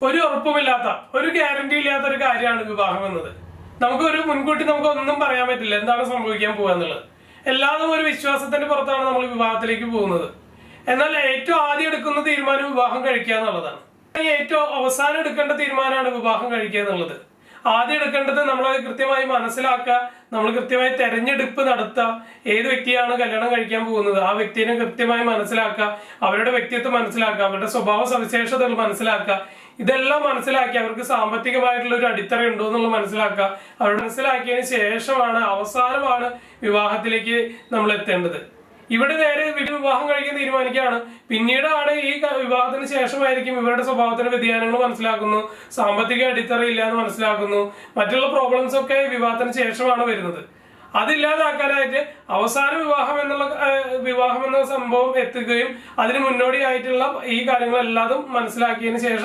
ഒരു ഉറപ്പുമില്ലാത്ത, ഒരു ഗ്യാരണ്ടി ഇല്ലാത്ത ഒരു കാര്യമാണ് വിവാഹം എന്നത്. നമുക്ക് മുൻകൂട്ടി ഒന്നും പറയാൻ പറ്റില്ല എന്താണ് സംഭവിക്കാൻ പോകുക എന്നുള്ളത്. എല്ലാതും ഒരു വിശ്വാസത്തിന്റെ പുറത്താണ് നമ്മൾ വിവാഹത്തിലേക്ക് പോകുന്നത്. എന്നാൽ ഏറ്റവും ആദ്യം എടുക്കുന്ന തീരുമാനം വിവാഹം കഴിക്കുക എന്നുള്ളതാണ്. ഏറ്റവും അവസാനം എടുക്കേണ്ട തീരുമാനമാണ് വിവാഹം കഴിക്കുക എന്നുള്ളത്. ആദ്യം എടുക്കേണ്ടത് നമ്മളത് കൃത്യമായി മനസ്സിലാക്കുക, നമ്മൾ കൃത്യമായി തെരഞ്ഞെടുപ്പ് നടത്തുക. ഏത് വ്യക്തിയാണ് കല്യാണം കഴിക്കാൻ പോകുന്നത് ആ വ്യക്തിനെ കൃത്യമായി മനസ്സിലാക്കുക, അവരുടെ വ്യക്തിത്വം മനസ്സിലാക്കുക, അവരുടെ സ്വഭാവ സവിശേഷതകൾ മനസ്സിലാക്കുക. ഇതെല്ലാം മനസ്സിലാക്കി അവർക്ക് സാമ്പത്തികമായിട്ടുള്ള ഒരു അടിത്തറ ഉണ്ടോ എന്നുള്ളത് മനസ്സിലാക്കുക. അവർ മനസ്സിലാക്കിയതിന് ശേഷമാണ് അവസാനമാണ് വിവാഹത്തിലേക്ക് നമ്മൾ എത്തേണ്ടത്. ഇവിടെ നേരെ വിവാഹം കഴിക്കാൻ തീരുമാനിക്കുകയാണ്. പിന്നീടാണ് ഈ വിവാഹത്തിന് ശേഷമായിരിക്കും ഇവരുടെ സ്വഭാവത്തിന് വ്യതിയാനങ്ങൾ മനസ്സിലാക്കുന്നു, സാമ്പത്തിക അടിത്തറയില്ല എന്ന് മനസ്സിലാക്കുന്നു, മറ്റുള്ള പ്രോബ്ലംസ് ഒക്കെ വിവാഹത്തിന് ശേഷമാണ് വരുന്നത്. അതില്ലാതാക്കാനായിട്ട് അവസാന വിവാഹം എന്ന സംഭവം എത്തുകയും അതിന് മുന്നോടിയായിട്ടുള്ള ഈ കാര്യങ്ങളെല്ലാം മനസ്സിലാക്കിയതിന് ശേഷം